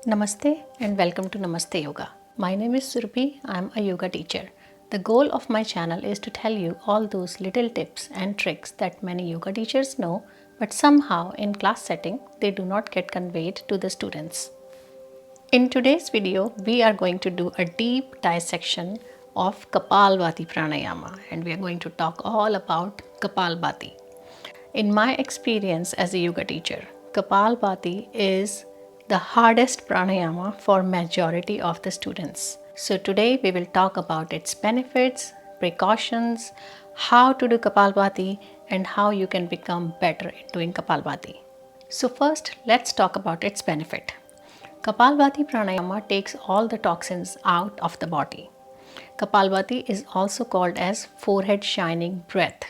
Namaste and welcome to Namaste Yoga. My name is Surabhi. I am a yoga teacher. The goal of my channel is to tell you all those little tips and tricks that many yoga teachers know, but somehow in class setting they do not get conveyed to the students. In today's video, we are going to do a deep dissection of Kapalbhati Pranayama and we are going to talk all about Kapalbhati. In my experience as a yoga teacher, Kapalbhati is the hardest pranayama for majority of the students. So today we will talk about its benefits, precautions, how to do Kapalbhati and how you can become better in doing Kapalbhati. So first let's talk about its benefit. Kapalbhati pranayama takes all the toxins out of the body. Kapalbhati is also called as forehead shining breath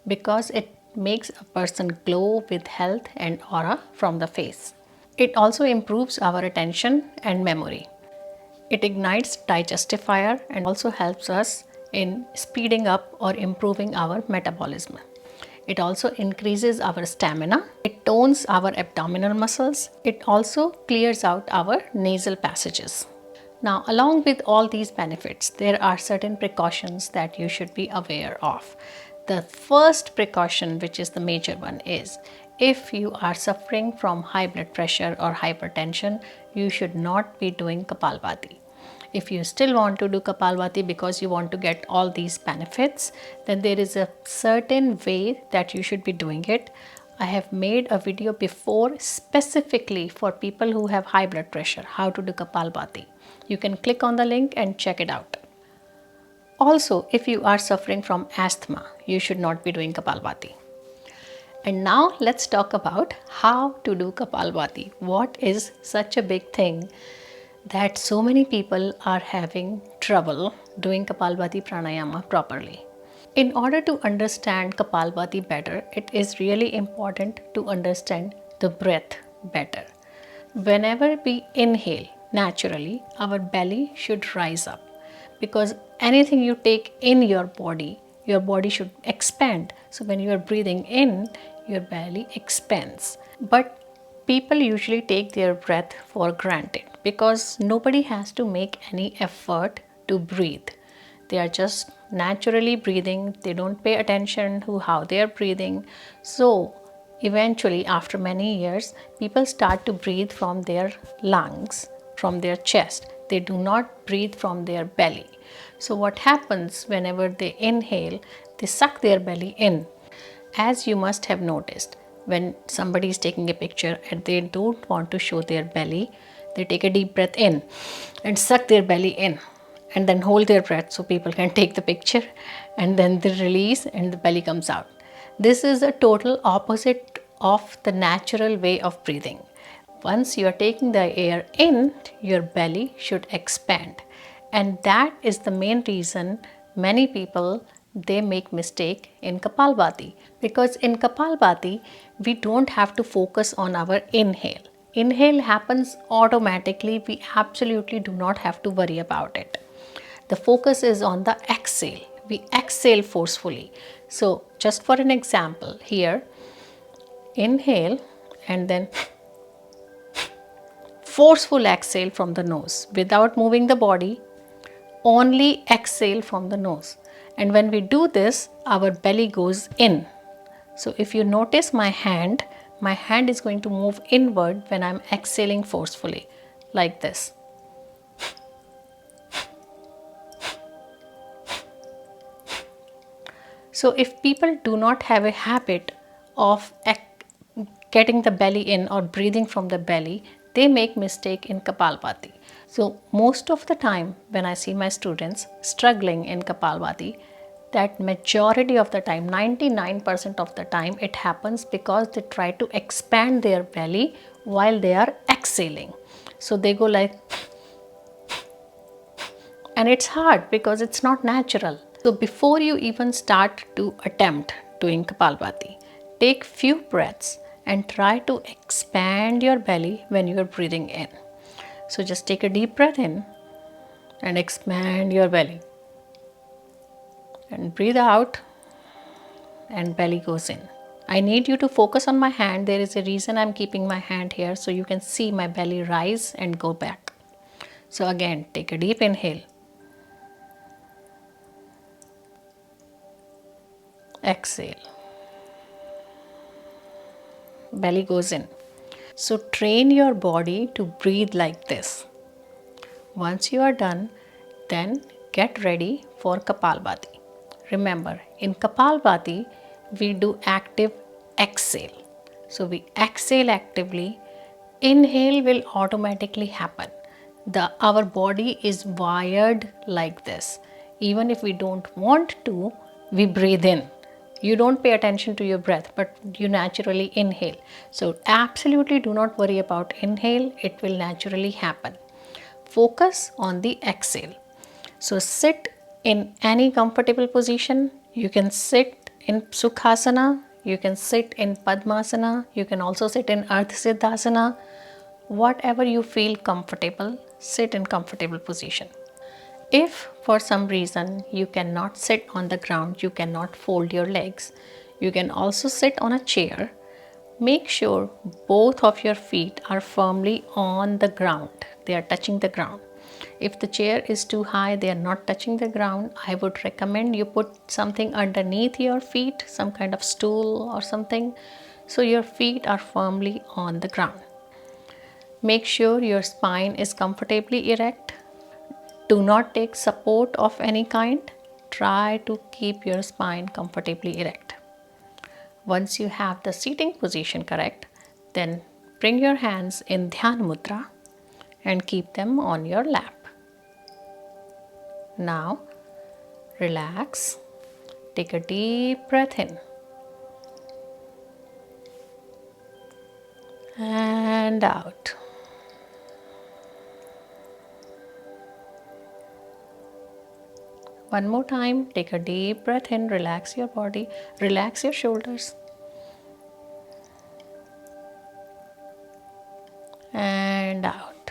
because it makes a person glow with health and aura from the face. It also improves our attention and memory. It ignites digestive fire and also helps us in speeding up or improving our metabolism. It also increases our stamina. It tones our abdominal muscles. It also clears out our nasal passages. Now, along with all these benefits, there are certain precautions that you should be aware of. The first precaution, which is the major one, is if you are suffering from high blood pressure or hypertension, you should not be doing Kapalbhati. If you still want to do Kapalbhati because you want to get all these benefits, then there is a certain way that you should be doing it. I have made a video before specifically for people who have high blood pressure, how to do Kapalbhati. You can click on the link and check it out. Also, if you are suffering from asthma, you should not be doing Kapalbhati. And now let's talk about how to do Kapalbhati. What is such a big thing that so many people are having trouble doing Kapalbhati pranayama properly? In order to understand Kapalbhati better, it is really important to understand the breath better. Whenever we inhale, naturally, our belly should rise up because anything you take in your body should expand. So when you are breathing in, your belly expands. But people usually take their breath for granted because nobody has to make any effort to breathe. They are just naturally breathing. They don't pay attention to how they are breathing. So eventually, after many years, people start to breathe from their lungs, from their chest. They do not breathe from their belly. So what happens whenever they inhale, they suck their belly in. As you must have noticed, when somebody is taking a picture and they don't want to show their belly, they take a deep breath in and suck their belly in and then hold their breath so people can take the picture, and then they release and the belly comes out. This is a total opposite of the natural way of breathing. Once you are taking the air in, your belly should expand. And that is the main reason many people they make mistake in Kapalbhati, because in Kapalbhati we don't have to focus on our inhale. Inhale happens automatically. We absolutely do not have to worry about it. The focus is on the exhale. We exhale forcefully. So just for an example, here inhale and then forceful exhale from the nose without moving the body, only exhale from the nose. And when we do this, our belly goes in. So if you notice my hand is going to move inward when I'm exhaling forcefully, like this. So if people do not have a habit of getting the belly in or breathing from the belly, they make mistake in Kapalbhati. So most of the time when I see my students struggling in Kapalbhati, that majority of the time, 99% of the time, it happens because they try to expand their belly while they are exhaling. So they go like, and it's hard because it's not natural. So before you even start to attempt doing Kapalbhati, take few breaths and try to expand your belly when you are breathing in. So just take a deep breath in and expand your belly. And breathe out and belly goes in. I need you to focus on my hand. There is a reason I'm keeping my hand here, so you can see my belly rise and go back. So again, take a deep inhale. Exhale. Belly goes in. So train your body to breathe like this. Once you are done, then get ready for Kapalbhati. Remember, in Kapalbhati, we do active exhale. So we exhale actively. Inhale will automatically happen. Our body is wired like this. Even if we don't want to, we breathe in. You don't pay attention to your breath, but you naturally inhale. So absolutely do not worry about inhale. It will naturally happen. Focus on the exhale. So sit in any comfortable position. You can sit in Sukhasana, you can sit in Padmasana, you can also sit in Ardha Siddhasana. Whatever you feel comfortable, sit in comfortable position. If for some reason you cannot sit on the ground, you cannot fold your legs, you can also sit on a chair. Make sure both of your feet are firmly on the ground. They are touching the ground. If the chair is too high, they are not touching the ground, I would recommend you put something underneath your feet, some kind of stool or something, so your feet are firmly on the ground. Make sure your spine is comfortably erect. Do not take support of any kind. Try to keep your spine comfortably erect. Once you have the seating position correct, then bring your hands in Dhyan Mudra and keep them on your lap. Now, relax. Take a deep breath in and out. One more time, take a deep breath in, relax your body, relax your shoulders. And out.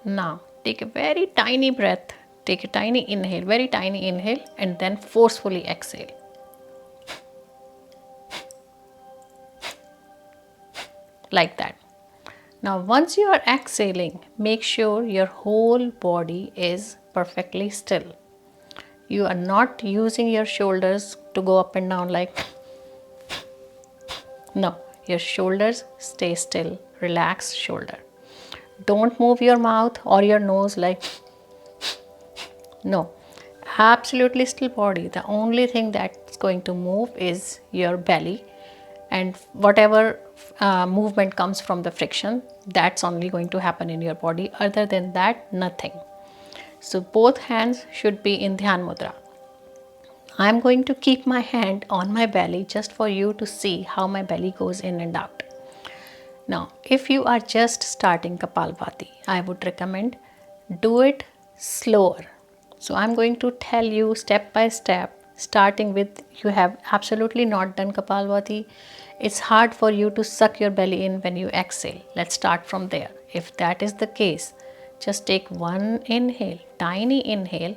Now, take a very tiny breath, take a tiny inhale, very tiny inhale, and then forcefully exhale. Like that. Now, once you are exhaling, make sure your whole body is perfectly still. You are not using your shoulders to go up and down like no, your shoulders stay still, relax shoulder. Don't move your mouth or your nose like no, absolutely still body. The only thing that's going to move is your belly, and whatever movement comes from the friction, that's only going to happen in your body. Other than that, nothing. So both hands should be in Dhyan Mudra. I'm going to keep my hand on my belly just for you to see how my belly goes in and out. Now, if you are just starting Kapalbhati, I would recommend do it slower. So I'm going to tell you step by step, starting with you have absolutely not done Kapalbhati. It's hard for you to suck your belly in when you exhale. Let's start from there. If that is the case, just take one inhale, tiny inhale,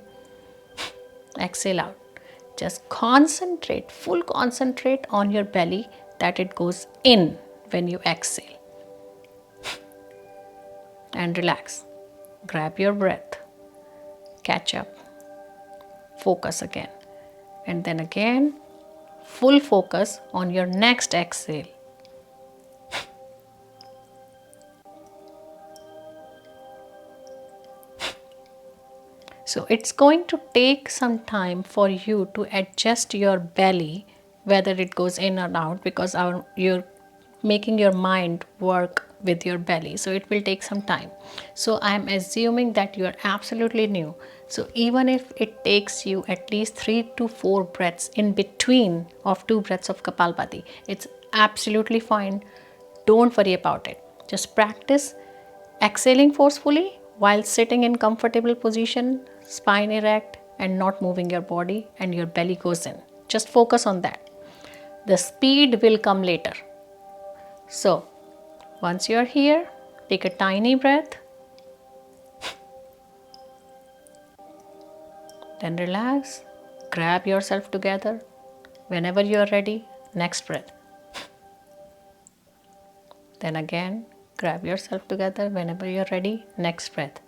exhale out. Just concentrate, full concentrate on your belly that it goes in when you exhale. And relax. Grab your breath. Catch up. Focus again. And then again, full focus on your next exhale. So it's going to take some time for you to adjust your belly, whether it goes in or out, because you're making your mind work with your belly. So it will take some time. So I'm assuming that you're absolutely new. So even if it takes you at least 3 to 4 breaths in between of 2 breaths of Kapalbhati, it's absolutely fine. Don't worry about it. Just practice exhaling forcefully while sitting in comfortable position, spine erect and not moving your body, and your belly goes in. Just focus on that. The speed will come later. So once you are here, take a tiny breath, then relax, grab yourself together Whenever you are ready, next breath. Then again, grab yourself together. Whenever you are ready, next breath.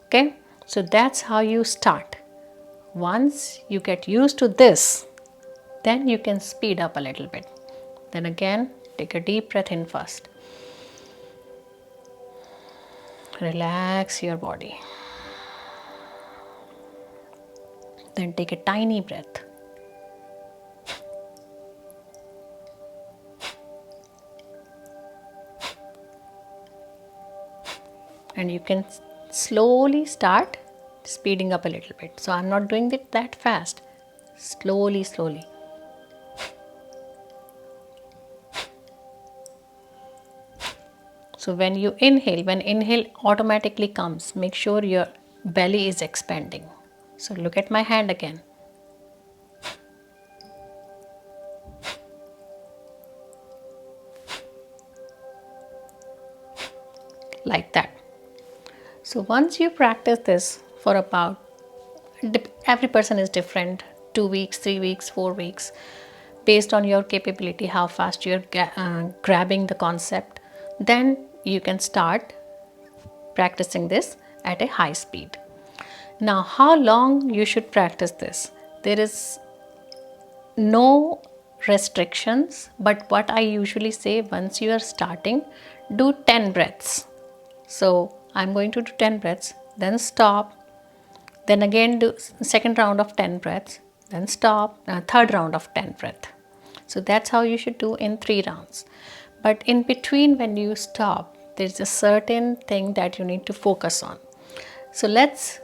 Okay, so that's how you start. Once you get used to this, then you can speed up a little bit. Then again, take a deep breath in first. Relax your body. Then take a tiny breath. And you can slowly start speeding up a little bit. So I'm not doing it that fast. Slowly, slowly. So when you inhale, when inhale automatically comes, make sure your belly is expanding. So look at my hand again. Like that. So once you practice this for about, every person is different, 2 weeks, 3 weeks, 4 weeks, based on your capability, how fast you're grabbing the concept, then you can start practicing this at a high speed. Now, how long you should practice this? There is no restrictions, but what I usually say, once you are starting, do 10 breaths. So I'm going to do 10 breaths, then stop, then again do second round of 10 breaths, then stop, third round of 10 breath. So that's how you should do in 3 rounds. But in between, when you stop, there's a certain thing that you need to focus on. So let's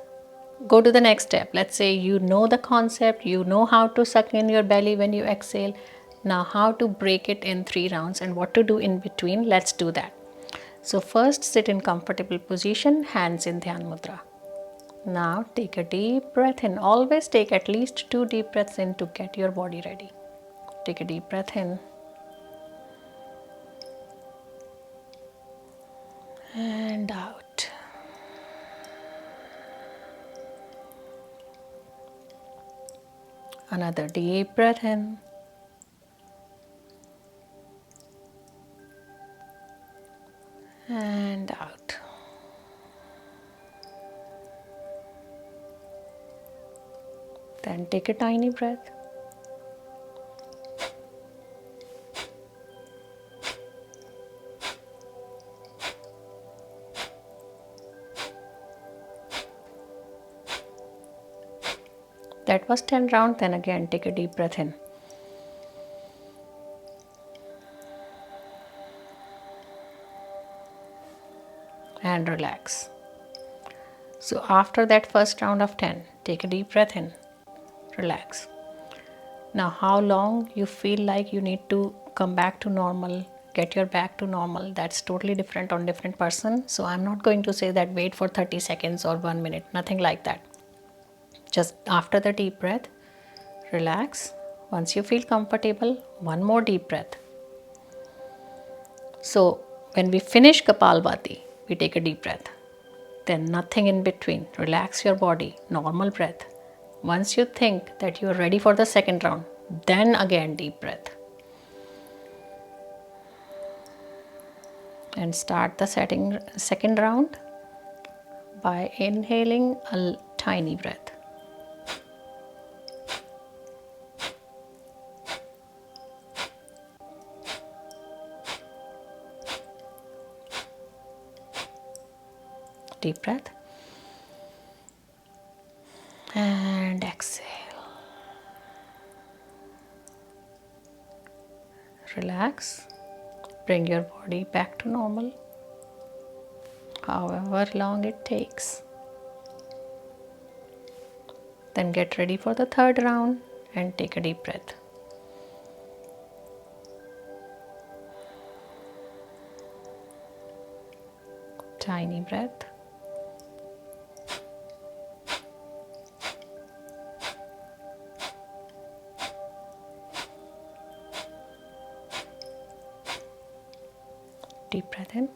go to the next step. Let's say you know the concept, you know how to suck in your belly when you exhale. Now, how to break it in 3 rounds and what to do in between, let's do that. So first, sit in comfortable position, hands in Dhyan Mudra. Now take a deep breath in. Always take at least 2 deep breaths in to get your body ready. Take a deep breath in and out. Another deep breath in and out. Then take a tiny breath. That was 10 rounds. Then again take a deep breath in. And relax. So after that first round of 10, take a deep breath in, relax. Now how long you feel like you need to come back to normal, get your back to normal, that's totally different on different person. So I'm not going to say that wait for 30 seconds or 1 minute, nothing like that. Just after the deep breath, relax. Once you feel comfortable, one more deep breath. So when we finish Kapalbhati, we take a deep breath. Then nothing in between. Relax your body, normal breath. Once you think that you are ready for the second round, then again deep breath. And start the second round by inhaling a tiny breath. Deep breath. And exhale. Relax. Bring your body back to normal, however long it takes. Then get ready for the third round and take a deep breath. Tiny breath. Deep breath in.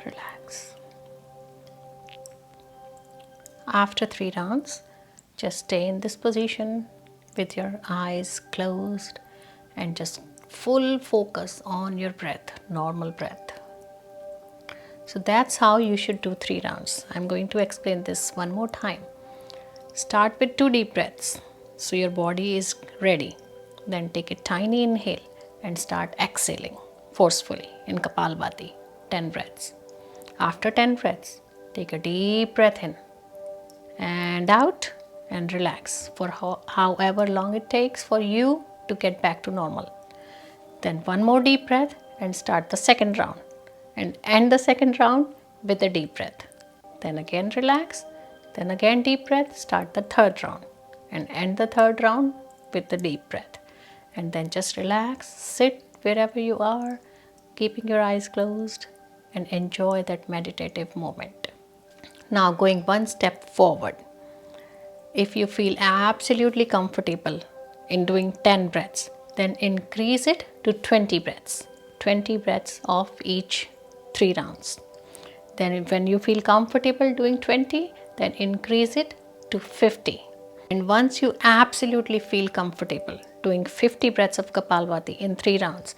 Relax. after 3 rounds, just stay in this position with your eyes closed and just full focus on your breath, normal breath. So that's how you should do 3 rounds. I'm going to explain this one more time. Start with 2 deep breaths so your body is ready. Then take a tiny inhale and start exhaling forcefully in Kapalbhati, 10 breaths. After 10 breaths, take a deep breath in and out and relax for however long it takes for you to get back to normal. Then one more deep breath and start the second round and end the second round with a deep breath. Then again relax, then again deep breath, start the third round and end the third round with the deep breath. And then just relax, sit wherever you are, keeping your eyes closed and enjoy that meditative moment. Now going one step forward. If you feel absolutely comfortable in doing 10 breaths, then increase it to 20 breaths. 20 breaths of each 3 rounds. Then when you feel comfortable doing 20, then increase it to 50. And once you absolutely feel comfortable doing 50 breaths of Kapalbhati in 3 rounds,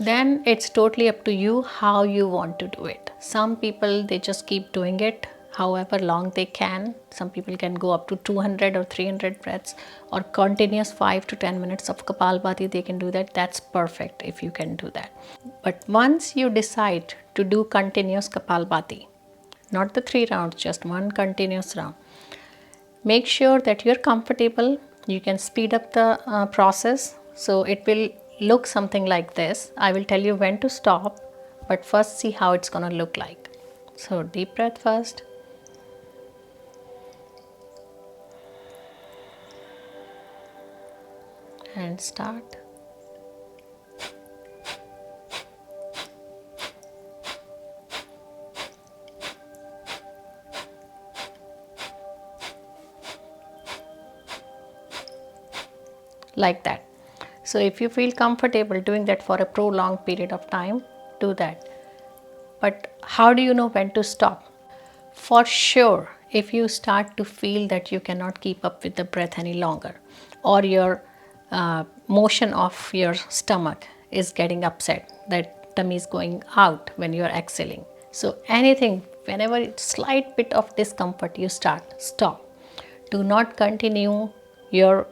then it's totally up to you how you want to do it. Some people, they just keep doing it however long they can. Some people can go up to 200 or 300 breaths or continuous 5 to 10 minutes of Kapalbhati, they can do that. That's perfect if you can do that. But once you decide to do continuous Kapalbhati, not the 3 rounds, just one continuous round, make sure that you're comfortable. You can speed up the process, so it will look something like this. I will tell you when to stop, but first see how it's gonna look like. So deep breath first. And start. Like that. So if you feel comfortable doing that for a prolonged period of time, do that. But how do you know when to stop? For sure, if you start to feel that you cannot keep up with the breath any longer, or your motion of your stomach is getting upset, that tummy is going out when you are exhaling. So anything, whenever it's slight bit of discomfort, you stop. Do not continue your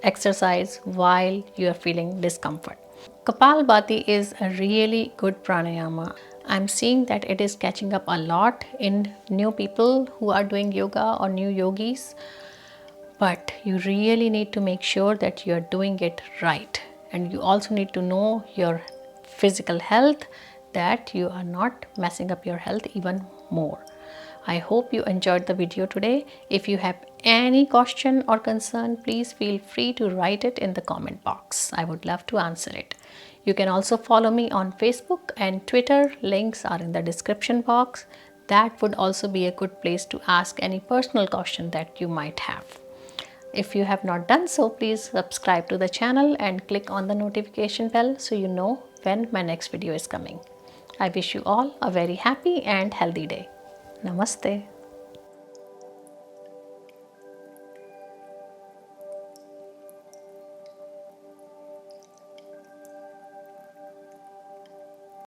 exercise while you are feeling discomfort. Kapalbhati is a really good pranayama. I'm seeing that it is catching up a lot in new people who are doing yoga or new yogis. But you really need to make sure that you are doing it right. And you also need to know your physical health, that you are not messing up your health even more. I hope you enjoyed the video today. If you have any question or concern, please feel free to write it in the comment box. I would love to answer it. You can also follow me on Facebook and Twitter. Links are in the description box. That would also be a good place to ask any personal question that you might have. If you have not done so, please subscribe to the channel and click on the notification bell so you know when my next video is coming. I wish you all a very happy and healthy day. Namaste.